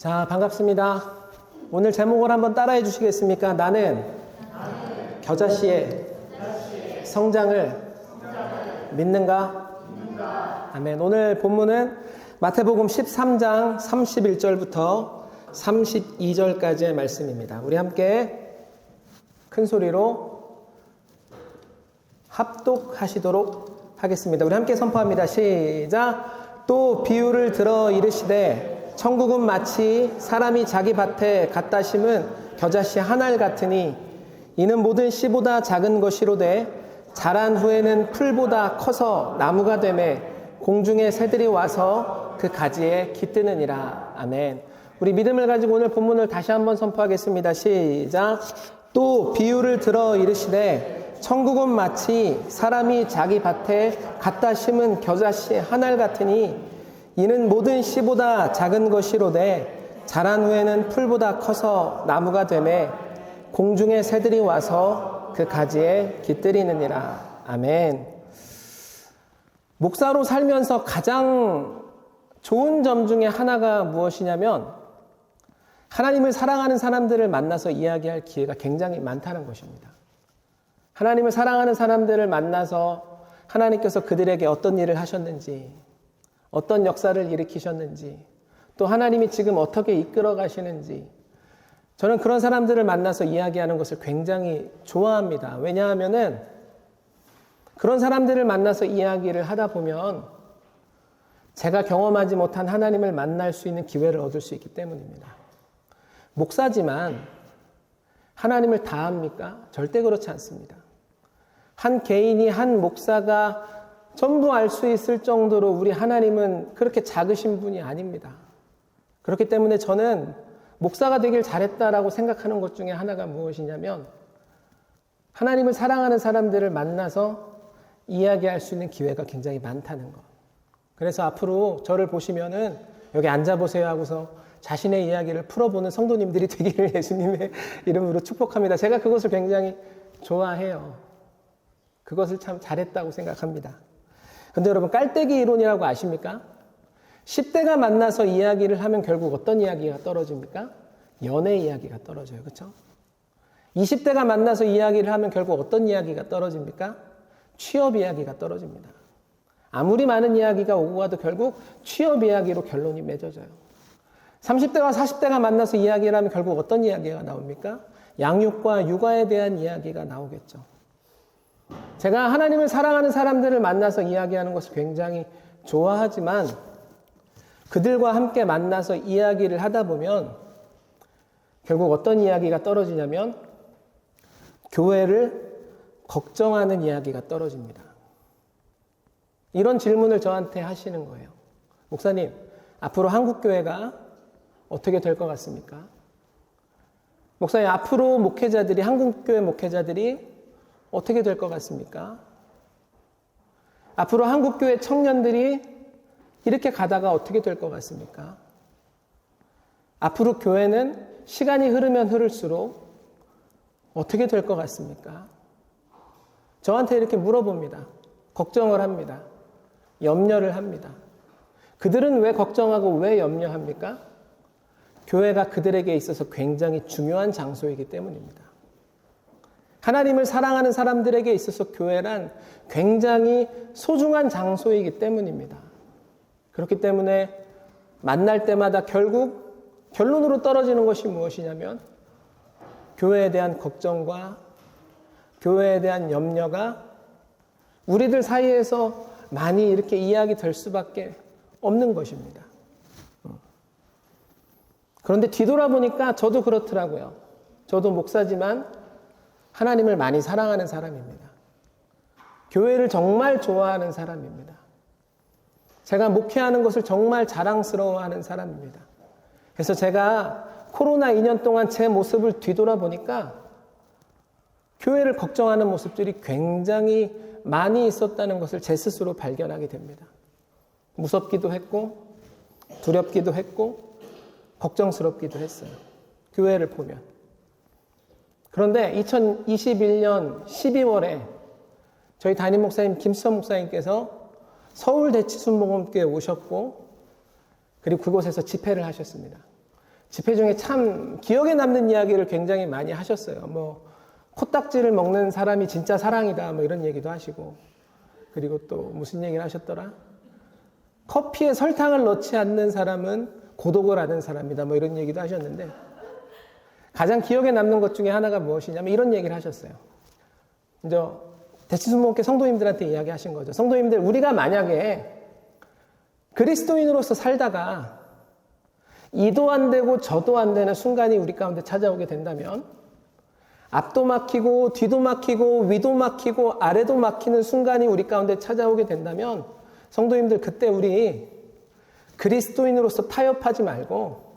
자, 반갑습니다. 오늘 제목을 한번 따라해 주시겠습니까? 나는 겨자씨의 성장을 믿는가? 아멘. 오늘 본문은 마태복음 13장 31절부터 32절까지의 말씀입니다. 우리 함께 큰 소리로 합독하시도록 하겠습니다. 우리 함께 선포합니다. 시작. 또 비유를 들어 이르시되 천국은 마치 사람이 자기 밭에 갖다 심은 겨자씨 한 알 같으니 이는 모든 씨보다 작은 것이로되 자란 후에는 풀보다 커서 나무가 되매 공중의 새들이 와서 그 가지에 깃드느니라. 아멘. 우리 믿음을 가지고 오늘 본문을 다시 한번 선포하겠습니다. 시작. 또 비유를 들어 이르시되 천국은 마치 사람이 자기 밭에 갖다 심은 겨자씨 한 알 같으니 이는 모든 씨보다 작은 것이로되 자란 후에는 풀보다 커서 나무가 되매 공중의 새들이 와서 그 가지에 깃들이느니라. 아멘. 목사로 살면서 가장 좋은 점 중에 하나가 무엇이냐면 하나님을 사랑하는 사람들을 만나서 이야기할 기회가 굉장히 많다는 것입니다. 하나님을 사랑하는 사람들을 만나서 하나님께서 그들에게 어떤 일을 하셨는지, 어떤 역사를 일으키셨는지, 또 하나님이 지금 어떻게 이끌어 가시는지, 저는 그런 사람들을 만나서 이야기하는 것을 굉장히 좋아합니다. 왜냐하면은 그런 사람들을 만나서 이야기를 하다 보면 제가 경험하지 못한 하나님을 만날 수 있는 기회를 얻을 수 있기 때문입니다. 목사지만 하나님을 다 압니까? 절대 그렇지 않습니다. 한 개인이, 한 목사가 전부 알 수 있을 정도로 우리 하나님은 그렇게 작으신 분이 아닙니다. 그렇기 때문에 저는 목사가 되길 잘했다라고 생각하는 것 중에 하나가 무엇이냐면 하나님을 사랑하는 사람들을 만나서 이야기할 수 있는 기회가 굉장히 많다는 것. 그래서 앞으로 저를 보시면은 여기 앉아보세요 하고서 자신의 이야기를 풀어보는 성도님들이 되기를 예수님의 이름으로 축복합니다. 제가 그것을 굉장히 좋아해요. 그것을 참 잘했다고 생각합니다. 근데 여러분, 깔때기 이론이라고 아십니까? 10대가 만나서 이야기를 하면 결국 어떤 이야기가 떨어집니까? 연애 이야기가 떨어져요. 그렇죠? 20대가 만나서 이야기를 하면 결국 어떤 이야기가 떨어집니까? 취업 이야기가 떨어집니다. 아무리 많은 이야기가 오고 가도 결국 취업 이야기로 결론이 맺어져요. 30대와 40대가 만나서 이야기를 하면 결국 어떤 이야기가 나옵니까? 양육과 육아에 대한 이야기가 나오겠죠. 제가 하나님을 사랑하는 사람들을 만나서 이야기하는 것을 굉장히 좋아하지만 그들과 함께 만나서 이야기를 하다 보면 결국 어떤 이야기가 떨어지냐면 교회를 걱정하는 이야기가 떨어집니다. 이런 질문을 저한테 하시는 거예요. 목사님, 앞으로 한국교회가 어떻게 될 것 같습니까? 목사님, 앞으로 목회자들이, 한국교회 목회자들이 어떻게 될 것 같습니까? 앞으로 한국교회 청년들이 이렇게 가다가 어떻게 될 것 같습니까? 앞으로 교회는 시간이 흐르면 흐를수록 어떻게 될 것 같습니까? 저한테 이렇게 물어봅니다. 걱정을 합니다. 염려를 합니다. 그들은 왜 걱정하고 왜 염려합니까? 교회가 그들에게 있어서 굉장히 중요한 장소이기 때문입니다. 하나님을 사랑하는 사람들에게 있어서 교회란 굉장히 소중한 장소이기 때문입니다. 그렇기 때문에 만날 때마다 결국 결론으로 떨어지는 것이 무엇이냐면 교회에 대한 걱정과 교회에 대한 염려가 우리들 사이에서 많이 이렇게 이야기 될 수밖에 없는 것입니다. 그런데 뒤돌아보니까 저도 그렇더라고요. 저도 목사지만 하나님을 많이 사랑하는 사람입니다. 교회를 정말 좋아하는 사람입니다. 제가 목회하는 것을 정말 자랑스러워하는 사람입니다. 그래서 제가 코로나 2년 동안 제 모습을 뒤돌아보니까 교회를 걱정하는 모습들이 굉장히 많이 있었다는 것을 제 스스로 발견하게 됩니다. 무섭기도 했고 두렵기도 했고 걱정스럽기도 했어요. 교회를 보면. 그런데 2021년 12월에 저희 담임 목사님 김수선 목사님께서 서울 대치순복음교회에 오셨고 그리고 그곳에서 집회를 하셨습니다. 집회 중에 참 기억에 남는 이야기를 굉장히 많이 하셨어요. 뭐 코딱지를 먹는 사람이 진짜 사랑이다 뭐 이런 얘기도 하시고, 그리고 또 무슨 얘기를 하셨더라? 커피에 설탕을 넣지 않는 사람은 고독을 하는 사람이다 뭐 이런 얘기도 하셨는데, 가장 기억에 남는 것 중에 하나가 무엇이냐면 이런 얘기를 하셨어요. 이제 대치순복음교회 성도님들한테 이야기하신 거죠. 성도님들, 우리가 만약에 그리스도인으로서 살다가 이도 안 되고 저도 안 되는 순간이 우리 가운데 찾아오게 된다면, 앞도 막히고 뒤도 막히고 위도 막히고 아래도 막히는 순간이 우리 가운데 찾아오게 된다면, 성도님들, 그때 우리 그리스도인으로서 타협하지 말고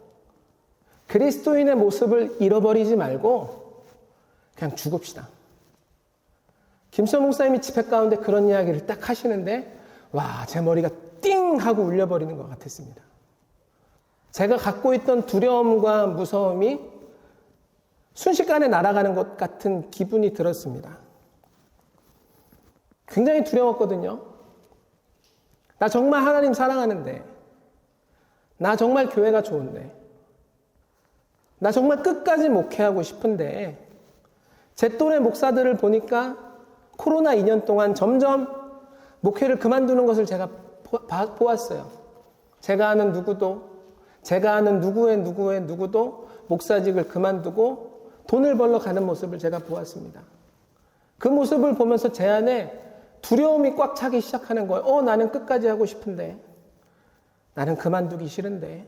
그리스도인의 모습을 잃어버리지 말고 그냥 죽읍시다. 김수현 목사님이 집회 가운데 그런 이야기를 딱 하시는데, 와, 제 머리가 띵 하고 울려버리는 것 같았습니다. 제가 갖고 있던 두려움과 무서움이 순식간에 날아가는 것 같은 기분이 들었습니다. 굉장히 두려웠거든요. 나 정말 하나님 사랑하는데, 나 정말 교회가 좋은데, 나 정말 끝까지 목회하고 싶은데, 제 또래 목사들을 보니까 코로나 2년 동안 점점 목회를 그만두는 것을 제가 보았어요. 제가 아는 누구도 목사직을 그만두고 돈을 벌러 가는 모습을 제가 보았습니다. 그 모습을 보면서 제 안에 두려움이 꽉 차기 시작하는 거예요. 나는 끝까지 하고 싶은데, 나는 그만두기 싫은데,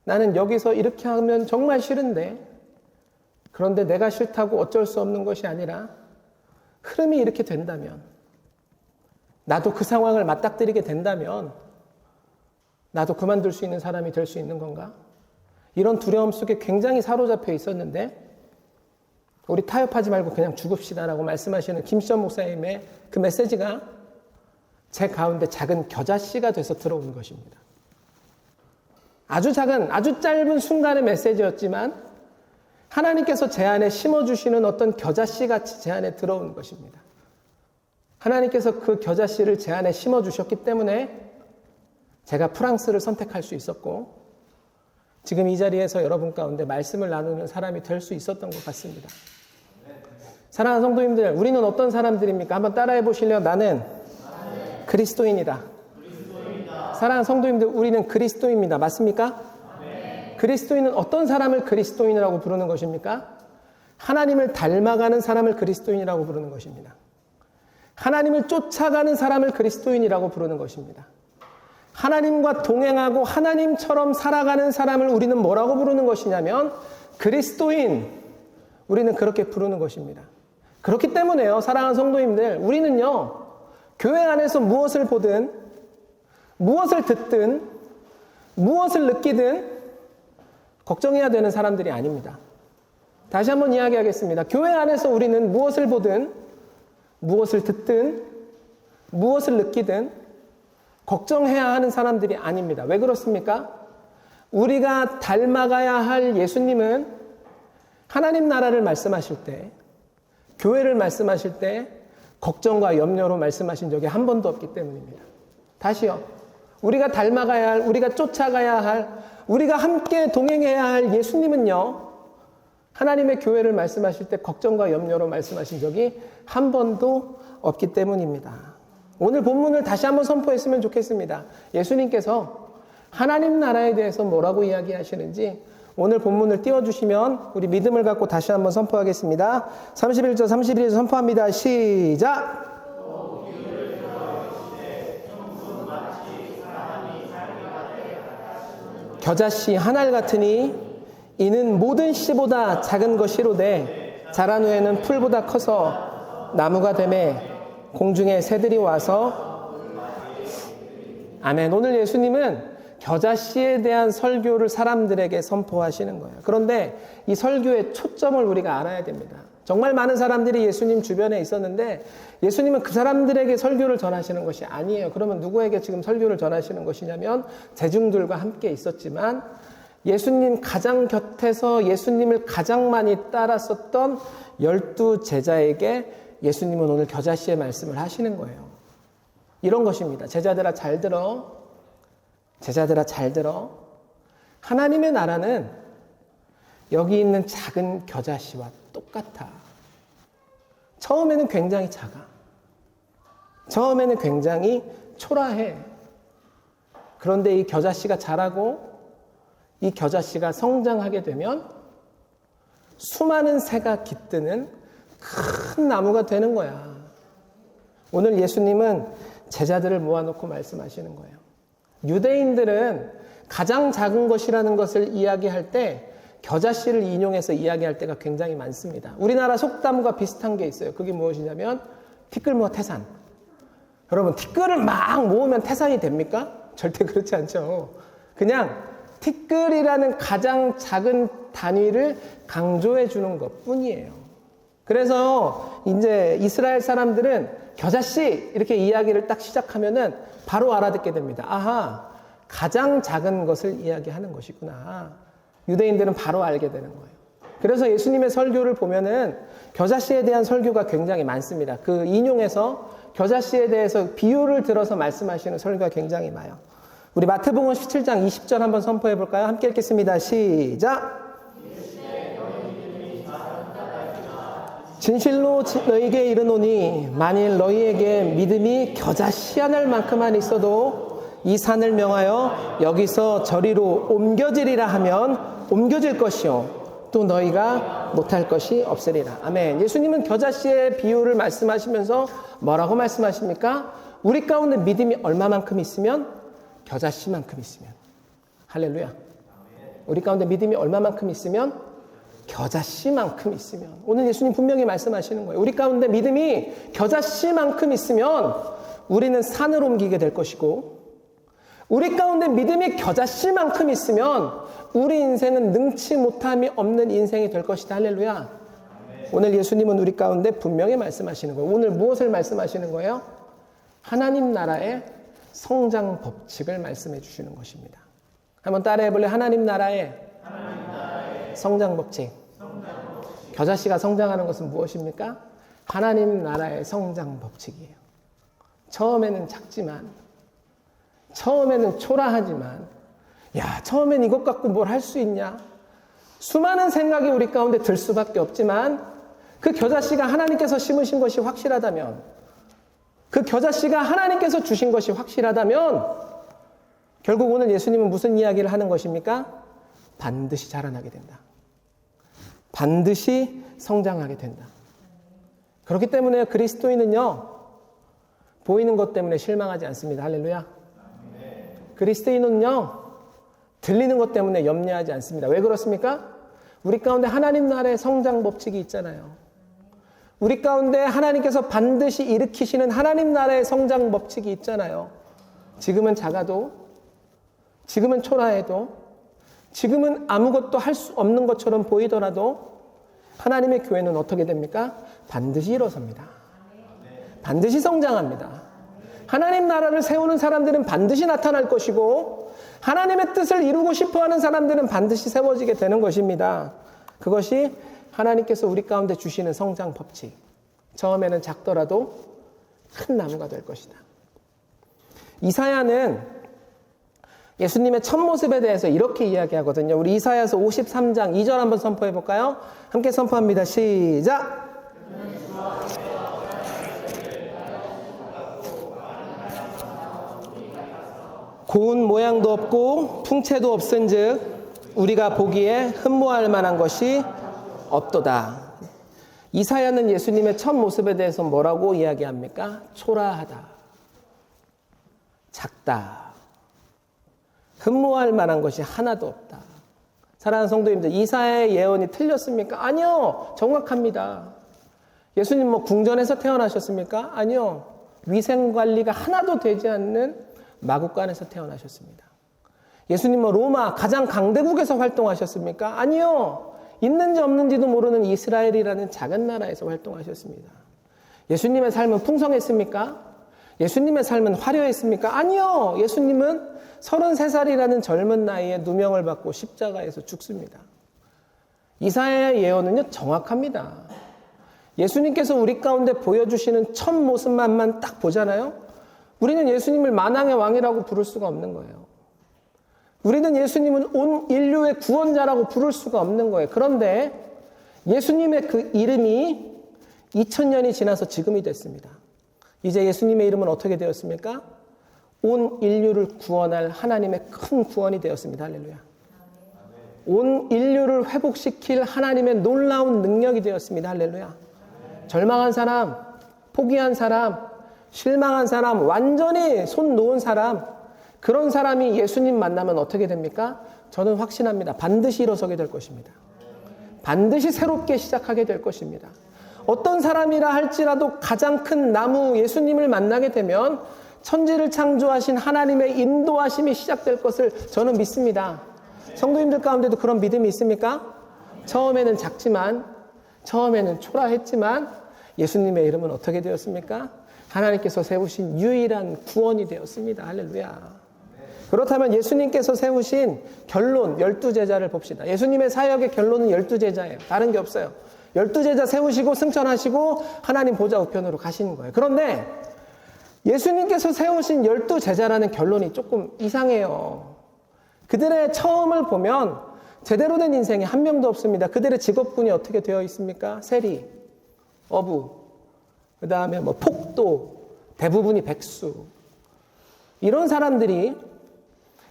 나는 여기서 이렇게 하면 정말 싫은데, 그런데 내가 싫다고 어쩔 수 없는 것이 아니라 흐름이 이렇게 된다면, 나도 그 상황을 맞닥뜨리게 된다면 나도 그만둘 수 있는 사람이 될 수 있는 건가? 이런 두려움 속에 굉장히 사로잡혀 있었는데, 우리 타협하지 말고 그냥 죽읍시다라고 말씀하시는 김시현 목사님의 그 메시지가 제 가운데 작은 겨자씨가 돼서 들어오는 것입니다. 아주 작은, 아주 짧은 순간의 메시지였지만 하나님께서 제 안에 심어주시는 어떤 겨자씨같이 제 안에 들어오는 것입니다. 하나님께서 그 겨자씨를 제 안에 심어주셨기 때문에 제가 프랑스를 선택할 수 있었고, 지금 이 자리에서 여러분 가운데 말씀을 나누는 사람이 될 수 있었던 것 같습니다. 사랑하는 성도님들, 우리는 어떤 사람들입니까? 한번 따라해 보실래요? 나는 그리스도인이다. 사랑하는 성도님들, 우리는 그리스도인입니다. 맞습니까? 그리스도인은 어떤 사람을 그리스도인이라고 부르는 것입니까? 하나님을 닮아가는 사람을 그리스도인이라고 부르는 것입니다. 하나님을 쫓아가는 사람을 그리스도인이라고 부르는 것입니다. 하나님과 동행하고 하나님처럼 살아가는 사람을 우리는 뭐라고 부르는 것이냐면 그리스도인, 우리는 그렇게 부르는 것입니다. 그렇기 때문에요, 사랑하는 성도님들, 우리는요, 교회 안에서 무엇을 보든 무엇을 듣든 무엇을 느끼든 걱정해야 되는 사람들이 아닙니다. 다시 한번 이야기하겠습니다. 교회 안에서 우리는 무엇을 보든 무엇을 듣든 무엇을 느끼든 걱정해야 하는 사람들이 아닙니다. 왜 그렇습니까? 우리가 닮아가야 할 예수님은 하나님 나라를 말씀하실 때, 교회를 말씀하실 때 걱정과 염려로 말씀하신 적이 한 번도 없기 때문입니다. 다시요. 우리가 닮아가야 할, 우리가 쫓아가야 할, 우리가 함께 동행해야 할 예수님은요, 하나님의 교회를 말씀하실 때 걱정과 염려로 말씀하신 적이 한 번도 없기 때문입니다. 오늘 본문을 다시 한번 선포했으면 좋겠습니다. 예수님께서 하나님 나라에 대해서 뭐라고 이야기하시는지 오늘 본문을 띄워주시면 우리 믿음을 갖고 다시 한번 선포하겠습니다. 31절 32절 선포합니다. 시작! 겨자씨 한 알 같으니 이는 모든 씨보다 작은 것이로되 자란 후에는 풀보다 커서 나무가 되매 공중에 새들이 와서. 아멘. 오늘 예수님은 겨자씨에 대한 설교를 사람들에게 선포하시는 거예요. 그런데 이 설교의 초점을 우리가 알아야 됩니다. 정말 많은 사람들이 예수님 주변에 있었는데 예수님은 그 사람들에게 설교를 전하시는 것이 아니에요. 그러면 누구에게 지금 설교를 전하시는 것이냐면 대중들과 함께 있었지만 예수님 가장 곁에서 예수님을 가장 많이 따랐었던 12 제자에게 예수님은 오늘 겨자씨의 말씀을 하시는 거예요. 이런 것입니다. 제자들아 잘 들어. 제자들아 잘 들어. 하나님의 나라는 여기 있는 작은 겨자씨와 똑같아. 처음에는 굉장히 작아. 처음에는 굉장히 초라해. 그런데 이 겨자씨가 자라고 이 겨자씨가 성장하게 되면 수많은 새가 깃드는 큰 나무가 되는 거야. 오늘 예수님은 제자들을 모아놓고 말씀하시는 거예요. 유대인들은 가장 작은 것이라는 것을 이야기할 때 겨자씨를 인용해서 이야기할 때가 굉장히 많습니다. 우리나라 속담과 비슷한 게 있어요. 그게 무엇이냐면 티끌 모아 태산. 여러분, 티끌을 막 모으면 태산이 됩니까? 절대 그렇지 않죠. 그냥 티끌이라는 가장 작은 단위를 강조해 주는 것 뿐이에요. 그래서 이제 이스라엘 사람들은 겨자씨 이렇게 이야기를 딱 시작하면은 바로 알아듣게 됩니다. 아하, 가장 작은 것을 이야기하는 것이구나. 유대인들은 바로 알게 되는 거예요. 그래서 예수님의 설교를 보면은 겨자씨에 대한 설교가 굉장히 많습니다. 그 인용해서 겨자씨에 대해서 비유를 들어서 말씀하시는 설교가 굉장히 많아요. 우리 마태복음 17장 20절 한번 선포해 볼까요? 함께 읽겠습니다. 시작! 진실로 너희에게 이르노니 만일 너희에게 믿음이 겨자씨 하늘만큼만 있어도 이 산을 명하여 여기서 저리로 옮겨지리라 하면 옮겨질 것이요 또 너희가 못할 것이 없으리라. 아멘. 예수님은 겨자씨의 비유를 말씀하시면서 뭐라고 말씀하십니까? 우리 가운데 믿음이 얼마만큼 있으면? 겨자씨만큼 있으면. 할렐루야. 우리 가운데 믿음이 얼마만큼 있으면? 겨자씨만큼 있으면. 오늘 예수님 분명히 말씀하시는 거예요. 우리 가운데 믿음이 겨자씨만큼 있으면 우리는 산을 옮기게 될 것이고, 우리 가운데 믿음이 겨자씨만큼 있으면 우리 인생은 능치 못함이 없는 인생이 될 것이다. 할렐루야. 오늘 예수님은 우리 가운데 분명히 말씀하시는 거예요. 오늘 무엇을 말씀하시는 거예요? 하나님 나라의 성장 법칙을 말씀해 주시는 것입니다. 한번 따라해 볼래요? 하나님 나라의 성장 법칙. 겨자씨가 성장하는 것은 무엇입니까? 하나님 나라의 성장 법칙이에요. 처음에는 작지만, 처음에는 초라하지만, 야, 처음엔 이것 갖고 뭘 할 수 있냐? 수많은 생각이 우리 가운데 들 수밖에 없지만, 그 겨자씨가 하나님께서 심으신 것이 확실하다면, 그 겨자씨가 하나님께서 주신 것이 확실하다면, 결국 오늘 예수님은 무슨 이야기를 하는 것입니까? 반드시 자라나게 된다. 반드시 성장하게 된다. 그렇기 때문에 그리스도인은요, 보이는 것 때문에 실망하지 않습니다. 할렐루야. 그리스도인은요, 들리는 것 때문에 염려하지 않습니다. 왜 그렇습니까? 우리 가운데 하나님 나라의 성장 법칙이 있잖아요. 우리 가운데 하나님께서 반드시 일으키시는 하나님 나라의 성장 법칙이 있잖아요. 지금은 작아도, 지금은 초라해도, 지금은 아무것도 할 수 없는 것처럼 보이더라도 하나님의 교회는 어떻게 됩니까? 반드시 일어섭니다. 반드시 성장합니다. 하나님 나라를 세우는 사람들은 반드시 나타날 것이고, 하나님의 뜻을 이루고 싶어하는 사람들은 반드시 세워지게 되는 것입니다. 그것이 하나님께서 우리 가운데 주시는 성장 법칙. 처음에는 작더라도 큰 나무가 될 것이다. 이사야는 예수님의 첫 모습에 대해서 이렇게 이야기하거든요. 우리 이사야서 53장 2절 한번 선포해 볼까요? 함께 선포합니다. 시작! 고운 모양도 없고 풍채도 없은즉 우리가 보기에 흠모할 만한 것이 없도다. 이사야는 예수님의 첫 모습에 대해서 뭐라고 이야기합니까? 초라하다, 작다, 흠모할 만한 것이 하나도 없다. 사랑하는 성도님들, 이사야의 예언이 틀렸습니까? 아니요, 정확합니다. 예수님 뭐 궁전에서 태어나셨습니까? 아니요, 위생관리가 하나도 되지 않는 마국간에서 태어나셨습니다. 예수님 뭐 로마 가장 강대국에서 활동하셨습니까? 아니요, 있는지 없는지도 모르는 이스라엘이라는 작은 나라에서 활동하셨습니다. 예수님의 삶은 풍성했습니까? 예수님의 삶은 화려했습니까? 아니요, 예수님은 33살이라는 젊은 나이에 누명을 받고 십자가에서 죽습니다. 이사야의 예언은요, 정확합니다. 예수님께서 우리 가운데 보여주시는 첫 모습만만 딱 보잖아요. 우리는 예수님을 만왕의 왕이라고 부를 수가 없는 거예요. 우리는 예수님은 온 인류의 구원자라고 부를 수가 없는 거예요. 그런데 예수님의 그 이름이 2000년이 지나서 지금이 됐습니다. 이제 예수님의 이름은 어떻게 되었습니까? 온 인류를 구원할 하나님의 큰 구원이 되었습니다. 할렐루야. 온 인류를 회복시킬 하나님의 놀라운 능력이 되었습니다. 할렐루야. 절망한 사람, 포기한 사람, 실망한 사람, 완전히 손 놓은 사람, 그런 사람이 예수님 만나면 어떻게 됩니까? 저는 확신합니다. 반드시 일어서게 될 것입니다. 반드시 새롭게 시작하게 될 것입니다. 어떤 사람이라 할지라도 가장 큰 나무 예수님을 만나게 되면 천지를 창조하신 하나님의 인도하심이 시작될 것을 저는 믿습니다. 성도님들 가운데도 그런 믿음이 있습니까? 처음에는 작지만, 처음에는 초라했지만 예수님의 이름은 어떻게 되었습니까? 하나님께서 세우신 유일한 구원이 되었습니다. 할렐루야. 그렇다면 예수님께서 세우신 결론 12제자를 봅시다. 예수님의 사역의 결론은 12제자예요. 다른 게 없어요. 12제자 세우시고 승천하시고 하나님 보좌 우편으로 가시는 거예요. 그런데 예수님께서 세우신 12제자라는 결론이 조금 이상해요. 그들의 처음을 보면 제대로 된 인생이 한 명도 없습니다. 그들의 직업군이 어떻게 되어 있습니까? 세리, 어부, 그 다음에 폭도, 대부분이 백수. 이런 사람들이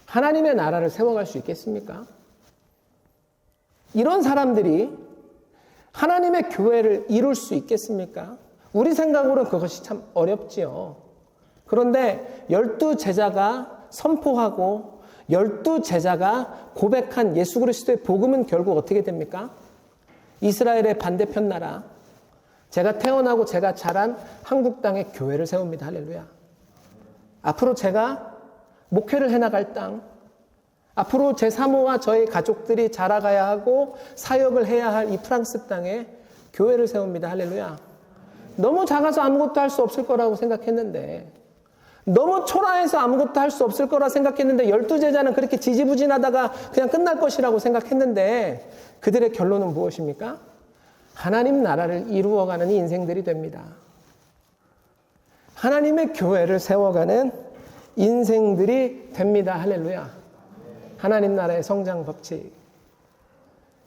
하나님의 나라를 세워갈 수 있겠습니까? 이런 사람들이 하나님의 교회를 이룰 수 있겠습니까? 우리 생각으로는 그것이 참 어렵지요. 그런데 12제자가 선포하고 12제자가 고백한 예수 그리스도의 복음은 결국 어떻게 됩니까? 이스라엘의 반대편 나라, 제가 태어나고 제가 자란 한국 땅에 교회를 세웁니다. 할렐루야. 앞으로 제가 목회를 해나갈 땅, 앞으로 제 사모와 저희 가족들이 자라가야 하고 사역을 해야 할 이 프랑스 땅에 교회를 세웁니다. 할렐루야. 너무 작아서 아무것도 할 수 없을 거라고 생각했는데, 너무 초라해서 아무것도 할 수 없을 거라 생각했는데 12제자는 그렇게 지지부진하다가 그냥 끝날 것이라고 생각했는데 그들의 결론은 무엇입니까? 하나님 나라를 이루어가는 인생들이 됩니다. 하나님의 교회를 세워가는 인생들이 됩니다. 할렐루야. 하나님 나라의 성장 법칙.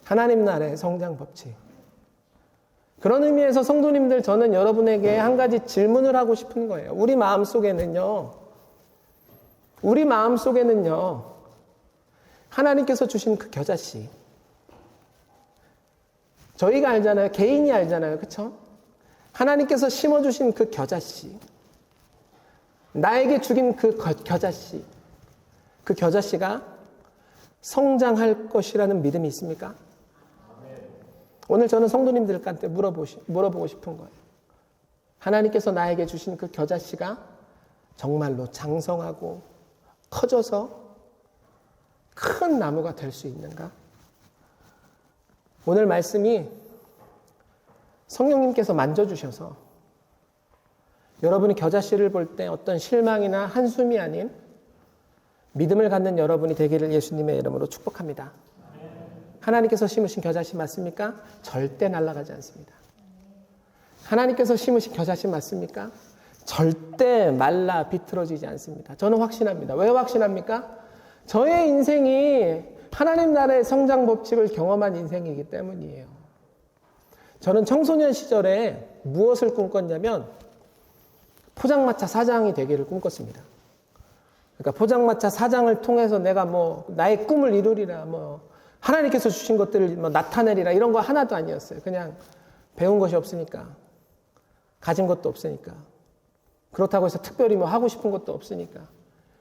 하나님 나라의 성장 법칙. 그런 의미에서 성도님들, 저는 여러분에게 한 가지 질문을 하고 싶은 거예요. 우리 마음속에는요, 하나님께서 주신 그 겨자씨, 저희가 알잖아요. 개인이 알잖아요. 그렇죠? 하나님께서 심어주신 그 겨자씨, 나에게 주긴 그 겨자씨, 그 겨자씨가 성장할 것이라는 믿음이 있습니까? 오늘 저는 성도님들한테 물어보고 싶은 거예요. 하나님께서 나에게 주신 그 겨자씨가 정말로 장성하고 커져서 큰 나무가 될 수 있는가? 오늘 말씀이 성령님께서 만져주셔서 여러분이 겨자씨를 볼 때 어떤 실망이나 한숨이 아닌 믿음을 갖는 여러분이 되기를 예수님의 이름으로 축복합니다. 하나님께서 심으신 겨자씨 맞습니까? 절대 날아가지 않습니다. 하나님께서 심으신 겨자씨 맞습니까? 절대 말라 비틀어지지 않습니다. 저는 확신합니다. 왜 확신합니까? 저의 인생이 하나님 나라의 성장 법칙을 경험한 인생이기 때문이에요. 저는 청소년 시절에 무엇을 꿈꿨냐면 포장마차 사장이 되기를 꿈꿨습니다. 그러니까 포장마차 사장을 통해서 내가 나의 꿈을 이루리라, 하나님께서 주신 것들을 나타내리라, 이런 거 하나도 아니었어요. 그냥 배운 것이 없으니까, 가진 것도 없으니까, 그렇다고 해서 특별히 하고 싶은 것도 없으니까,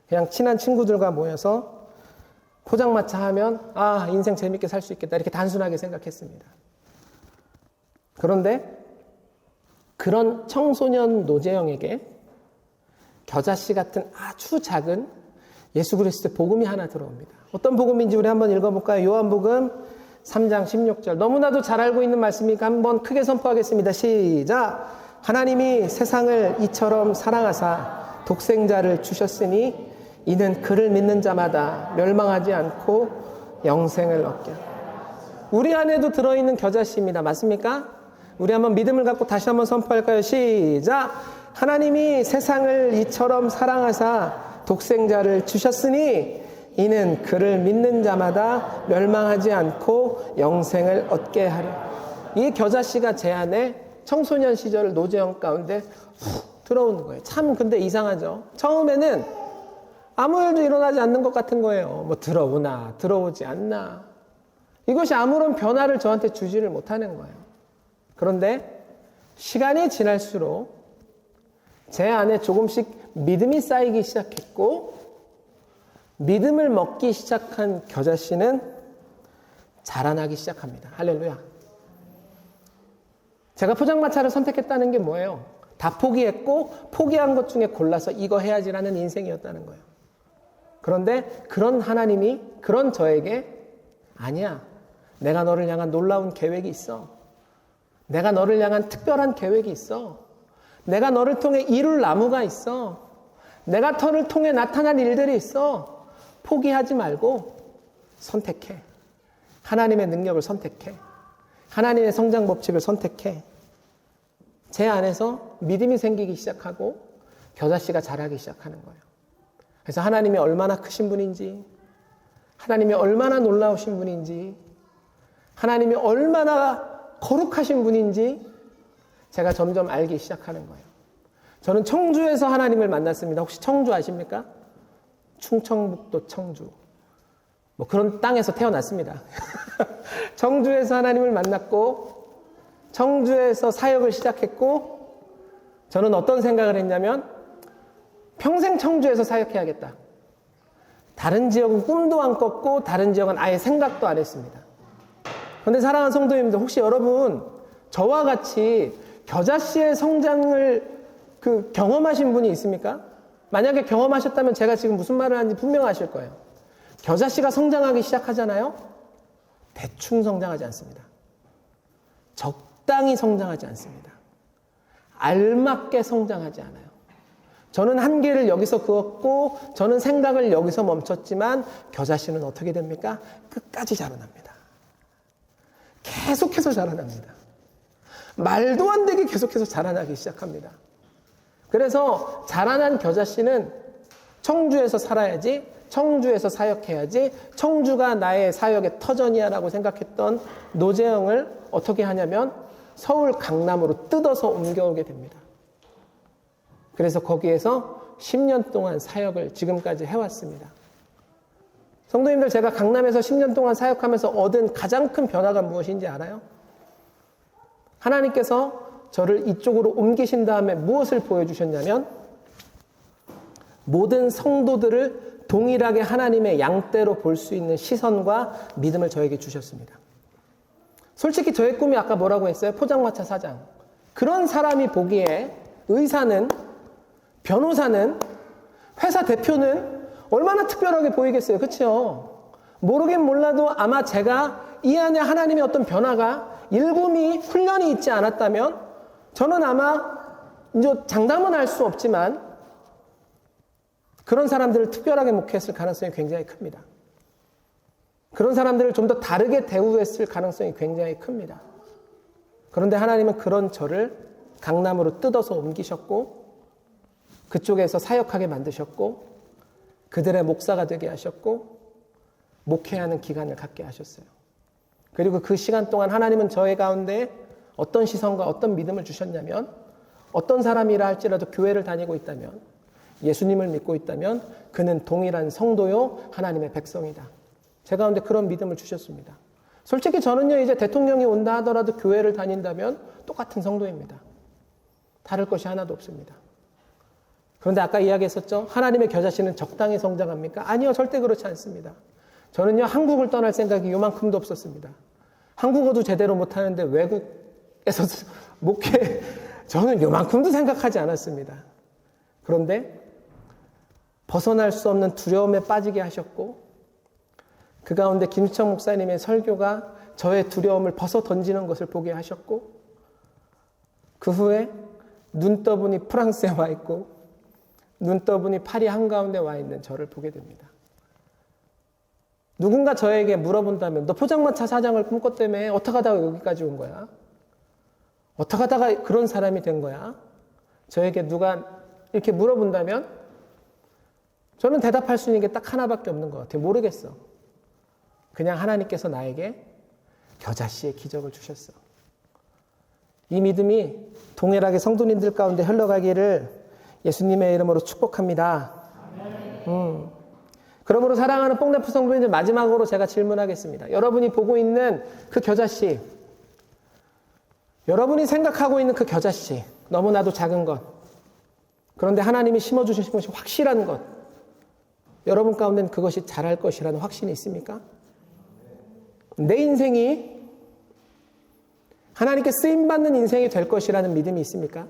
그냥 친한 친구들과 모여서 포장마차 하면 인생 재밌게 살 수 있겠다, 이렇게 단순하게 생각했습니다. 그런데 그런 청소년 노재영에게 겨자씨 같은 아주 작은 예수 그리스도의 복음이 하나 들어옵니다. 어떤 복음인지 우리 한번 읽어볼까요? 요한복음 3장 16절. 너무나도 잘 알고 있는 말씀이니까 한번 크게 선포하겠습니다. 시작. 하나님이 세상을 이처럼 사랑하사 독생자를 주셨으니 이는 그를 믿는 자마다 멸망하지 않고 영생을 얻게. 우리 안에도 들어있는 겨자씨입니다. 맞습니까? 우리 한번 믿음을 갖고 다시 한번 선포할까요? 시작. 하나님이 세상을 이처럼 사랑하사 독생자를 주셨으니 이는 그를 믿는 자마다 멸망하지 않고 영생을 얻게 하려. 이 겨자씨가 제 안에 청소년 시절 노재영 가운데 훅 들어오는 거예요. 참 근데 이상하죠. 처음에는 아무 일도 일어나지 않는 것 같은 거예요. 뭐 들어오나 들어오지 않나. 이것이 아무런 변화를 저한테 주지를 못하는 거예요. 그런데 시간이 지날수록 제 안에 조금씩 믿음이 쌓이기 시작했고, 믿음을 먹기 시작한 겨자씨는 자라나기 시작합니다. 할렐루야. 제가 포장마차를 선택했다는 게 뭐예요? 다 포기했고 포기한 것 중에 골라서 이거 해야지라는 인생이었다는 거예요. 그런데 그런 하나님이 그런 저에게 아니야. 내가 너를 향한 놀라운 계획이 있어. 내가 너를 향한 특별한 계획이 있어. 내가 너를 통해 이룰 나무가 있어. 내가 너를 통해 나타날 일들이 있어. 포기하지 말고 선택해. 하나님의 능력을 선택해. 하나님의 성장 법칙을 선택해. 제 안에서 믿음이 생기기 시작하고 겨자씨가 자라기 시작하는 거예요. 그래서 하나님이 얼마나 크신 분인지, 하나님이 얼마나 놀라우신 분인지, 하나님이 얼마나 거룩하신 분인지 제가 점점 알기 시작하는 거예요. 저는 청주에서 하나님을 만났습니다. 혹시 청주 아십니까? 충청북도 청주. 뭐 그런 땅에서 태어났습니다. 청주에서 하나님을 만났고 청주에서 사역을 시작했고, 저는 어떤 생각을 했냐면 평생 청주에서 사역해야겠다. 다른 지역은 꿈도 안 꿨고 다른 지역은 아예 생각도 안 했습니다. 그런데 사랑하는 성도님들, 혹시 여러분 저와 같이 겨자씨의 성장을 경험하신 분이 있습니까? 만약에 경험하셨다면 제가 지금 무슨 말을 하는지 분명 아실 거예요. 겨자씨가 성장하기 시작하잖아요. 대충 성장하지 않습니다. 적당히 성장하지 않습니다. 알맞게 성장하지 않아요. 저는 한계를 여기서 그었고 저는 생각을 여기서 멈췄지만 겨자씨는 어떻게 됩니까? 끝까지 자라납니다. 계속해서 자라납니다. 말도 안 되게 계속해서 자라나기 시작합니다. 그래서 자라난 겨자씨는 청주에서 살아야지, 청주에서 사역해야지, 청주가 나의 사역의 터전이야라고 생각했던 노재영을 어떻게 하냐면 서울 강남으로 뜯어서 옮겨오게 됩니다. 그래서 거기에서 10년 동안 사역을 지금까지 해왔습니다. 성도님들, 제가 강남에서 10년 동안 사역하면서 얻은 가장 큰 변화가 무엇인지 알아요? 하나님께서 저를 이쪽으로 옮기신 다음에 무엇을 보여주셨냐면 모든 성도들을 동일하게 하나님의 양떼로 볼 수 있는 시선과 믿음을 저에게 주셨습니다. 솔직히 저의 꿈이 아까 뭐라고 했어요? 포장마차 사장. 그런 사람이 보기에 의사는, 변호사는, 회사 대표는 얼마나 특별하게 보이겠어요. 그렇죠? 모르긴 몰라도 아마 제가 이 안에 하나님의 어떤 변화가, 일금이, 훈련이 있지 않았다면 저는 아마 이제 장담은 할 수 없지만 그런 사람들을 특별하게 목회했을 가능성이 굉장히 큽니다. 그런 사람들을 좀 더 다르게 대우했을 가능성이 굉장히 큽니다. 그런데 하나님은 그런 저를 강남으로 뜯어서 옮기셨고 그쪽에서 사역하게 만드셨고 그들의 목사가 되게 하셨고 목회하는 기간을 갖게 하셨어요. 그리고 그 시간 동안 하나님은 저의 가운데 어떤 시선과 어떤 믿음을 주셨냐면 어떤 사람이라 할지라도 교회를 다니고 있다면, 예수님을 믿고 있다면 그는 동일한 성도요 하나님의 백성이다. 제 가운데 그런 믿음을 주셨습니다. 솔직히 저는요 이제 대통령이 온다 하더라도 교회를 다닌다면 똑같은 성도입니다. 다를 것이 하나도 없습니다. 그런데 아까 이야기했었죠. 하나님의 겨자씨는 적당히 성장합니까? 아니요, 절대 그렇지 않습니다. 저는요 한국을 떠날 생각이 요만큼도 없었습니다. 한국어도 제대로 못하는데 외국에서 목회, 저는 요만큼도 생각하지 않았습니다. 그런데 벗어날 수 없는 두려움에 빠지게 하셨고 그 가운데 김수청 목사님의 설교가 저의 두려움을 벗어 던지는 것을 보게 하셨고 그 후에 눈 떠보니 프랑스에 와 있고 눈 떠보니 파리 한가운데 와 있는 저를 보게 됩니다. 누군가 저에게 물어본다면 너 포장마차 사장을 꿈꿨다며 어떻게 하다가 여기까지 온 거야? 어떻게 하다가 그런 사람이 된 거야? 저에게 누가 이렇게 물어본다면 저는 대답할 수 있는 게 딱 하나밖에 없는 것 같아요. 모르겠어. 그냥 하나님께서 나에게 겨자씨의 기적을 주셨어. 이 믿음이 동일하게 성도님들 가운데 흘러가기를 예수님의 이름으로 축복합니다. 그러므로 사랑하는 뽕네프 성도님들, 마지막으로 제가 질문하겠습니다. 여러분이 보고 있는 그 겨자씨, 여러분이 생각하고 있는 그 겨자씨, 너무나도 작은 것, 그런데 하나님이 심어주신 것이 확실한 것, 여러분 가운데는 그것이 자랄 것이라는 확신이 있습니까? 내 인생이 하나님께 쓰임받는 인생이 될 것이라는 믿음이 있습니까?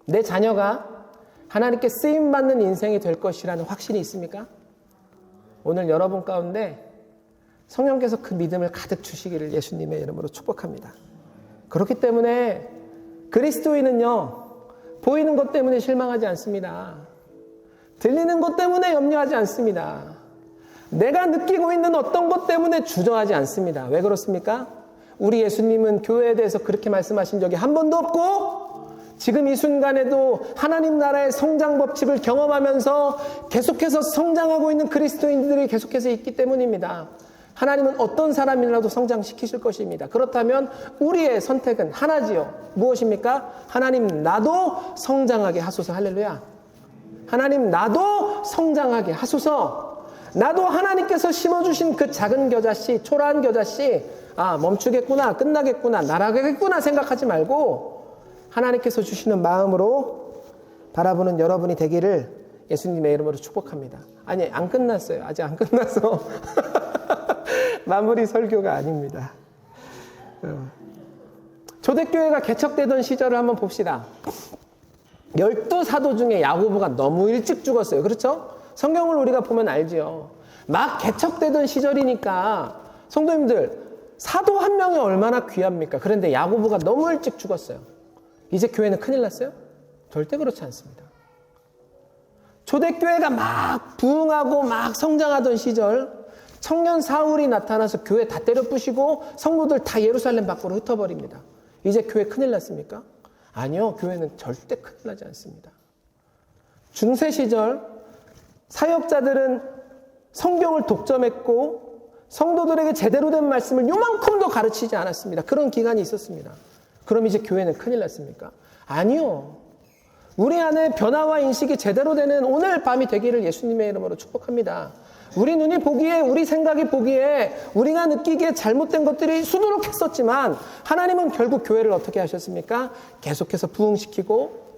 내 자녀가 하나님께 쓰임받는 인생이 될 것이라는 확신이 있습니까? 오늘 여러분 가운데 성령께서 그 믿음을 가득 주시기를 예수님의 이름으로 축복합니다. 그렇기 때문에 그리스도인은요, 보이는 것 때문에 실망하지 않습니다. 들리는 것 때문에 염려하지 않습니다. 내가 느끼고 있는 어떤 것 때문에 주저하지 않습니다. 왜 그렇습니까? 우리 예수님은 교회에 대해서 그렇게 말씀하신 적이 한 번도 없고, 지금 이 순간에도 하나님 나라의 성장 법칙을 경험하면서 계속해서 성장하고 있는 그리스도인들이 계속해서 있기 때문입니다. 하나님은 어떤 사람이라도 성장시키실 것입니다. 그렇다면 우리의 선택은 하나지요. 무엇입니까? 하나님, 나도 성장하게 하소서. 할렐루야. 하나님, 나도 성장하게 하소서. 나도 하나님께서 심어주신 그 작은 겨자씨, 초라한 겨자씨, 멈추겠구나, 끝나겠구나, 날아가겠구나 생각하지 말고 하나님께서 주시는 마음으로 바라보는 여러분이 되기를 예수님의 이름으로 축복합니다. 아니, 안 끝났어요. 아직 안 끝나서 마무리 설교가 아닙니다. 초대교회가 개척되던 시절을 한번 봅시다. 12사도 중에 야고보가 너무 일찍 죽었어요. 그렇죠? 성경을 우리가 보면 알지요. 막 개척되던 시절이니까 성도님들, 사도 한 명이 얼마나 귀합니까? 그런데 야고보가 너무 일찍 죽었어요. 이제 교회는 큰일 났어요? 절대 그렇지 않습니다. 초대교회가 막 부흥하고 막 성장하던 시절, 청년 사울이 나타나서 교회 다 때려 부시고 성도들 다 예루살렘 밖으로 흩어버립니다. 이제 교회 큰일 났습니까? 아니요, 교회는 절대 큰일 나지 않습니다. 중세 시절 사역자들은 성경을 독점했고 성도들에게 제대로 된 말씀을 요만큼도 가르치지 않았습니다. 그런 기간이 있었습니다. 그럼 이제 교회는 큰일 났습니까? 아니요. 우리 안에 변화와 인식이 제대로 되는 오늘 밤이 되기를 예수님의 이름으로 축복합니다. 우리 눈이 보기에, 우리 생각이 보기에, 우리가 느끼기에 잘못된 것들이 수두룩했었지만 하나님은 결국 교회를 어떻게 하셨습니까? 계속해서 부흥시키고,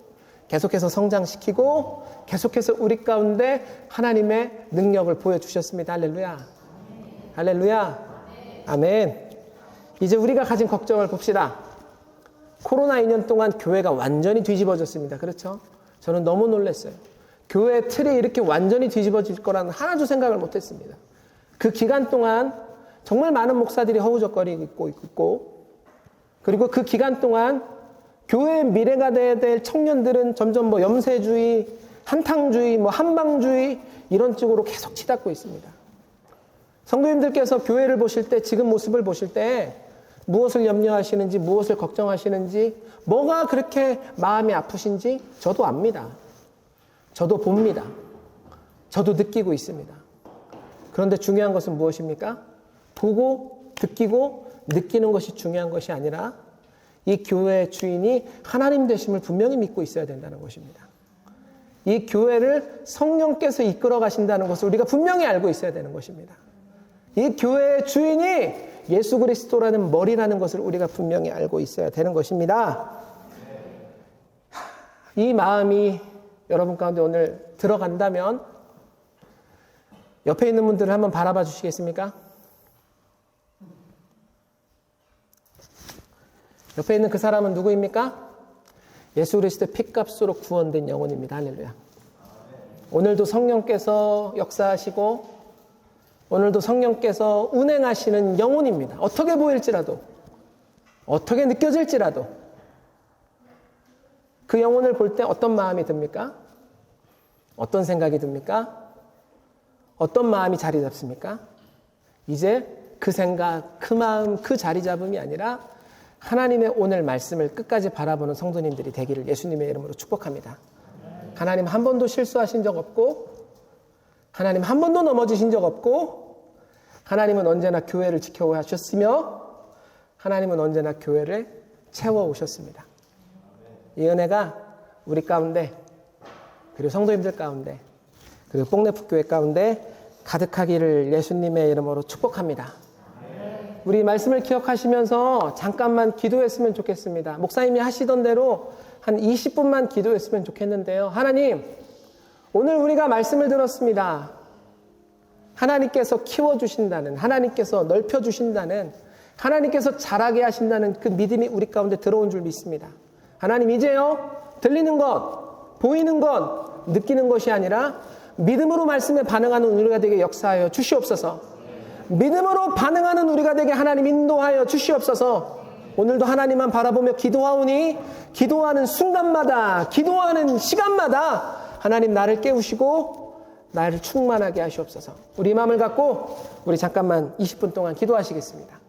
계속해서 성장시키고, 계속해서 우리 가운데 하나님의 능력을 보여주셨습니다. 할렐루야. 할렐루야. 아멘. 이제 우리가 가진 걱정을 봅시다. 코로나 2년 동안 교회가 완전히 뒤집어졌습니다. 그렇죠? 저는 너무 놀랐어요. 교회 틀이 이렇게 완전히 뒤집어질 거라는 하나도 생각을 못했습니다. 그 기간 동안 정말 많은 목사들이 허우적거리고 있고, 그리고 그 기간 동안 교회의 미래가 돼야 될 청년들은 점점 염세주의, 한탕주의, 한방주의 이런 쪽으로 계속 치닫고 있습니다. 성도님들께서 교회를 보실 때, 지금 모습을 보실 때 무엇을 염려하시는지, 무엇을 걱정하시는지, 뭐가 그렇게 마음이 아프신지 저도 압니다. 저도 봅니다. 저도 느끼고 있습니다. 그런데 중요한 것은 무엇입니까? 보고, 느끼고, 느끼는 것이 중요한 것이 아니라 이 교회의 주인이 하나님 되심을 분명히 믿고 있어야 된다는 것입니다. 이 교회를 성령께서 이끌어 가신다는 것을 우리가 분명히 알고 있어야 되는 것입니다. 이 교회의 주인이 예수 그리스도라는 머리라는 것을 우리가 분명히 알고 있어야 되는 것입니다. 이 마음이 여러분 가운데 오늘 들어간다면 옆에 있는 분들을 한번 바라봐 주시겠습니까? 옆에 있는 그 사람은 누구입니까? 예수 그리스도의 피값으로 구원된 영혼입니다. 할렐루야. 오늘도 성령께서 역사하시고 오늘도 성령께서 운행하시는 영혼입니다. 어떻게 보일지라도, 어떻게 느껴질지라도 그 영혼을 볼 때 어떤 마음이 듭니까? 어떤 생각이 듭니까? 어떤 마음이 자리 잡습니까? 이제 그 생각, 그 마음, 그 자리 잡음이 아니라 하나님의 오늘 말씀을 끝까지 바라보는 성도님들이 되기를 예수님의 이름으로 축복합니다. 하나님 한 번도 실수하신 적 없고, 하나님 한 번도 넘어지신 적 없고, 하나님은 언제나 교회를 지켜오셨으며, 하나님은 언제나 교회를 채워오셨습니다. 이 은혜가 우리 가운데, 그리고 성도님들 가운데, 그리고 뽕내풋교회 가운데 가득하기를 예수님의 이름으로 축복합니다. 우리 말씀을 기억하시면서 잠깐만 기도했으면 좋겠습니다. 목사님이 하시던 대로 한 20분만 기도했으면 좋겠는데요. 하나님, 오늘 우리가 말씀을 들었습니다. 하나님께서 키워주신다는, 하나님께서 넓혀주신다는, 하나님께서 자라게 하신다는 그 믿음이 우리 가운데 들어온 줄 믿습니다. 하나님, 이제요, 들리는 것, 보이는 것, 느끼는 것이 아니라 믿음으로 말씀에 반응하는 우리가 되게 역사하여 주시옵소서. 믿음으로 반응하는 우리가 되게 하나님 인도하여 주시옵소서. 오늘도 하나님만 바라보며 기도하오니 기도하는 순간마다, 기도하는 시간마다 하나님 나를 깨우시고 나를 충만하게 하시옵소서. 우리 마음을 갖고 우리 잠깐만 20분 동안 기도하시겠습니다.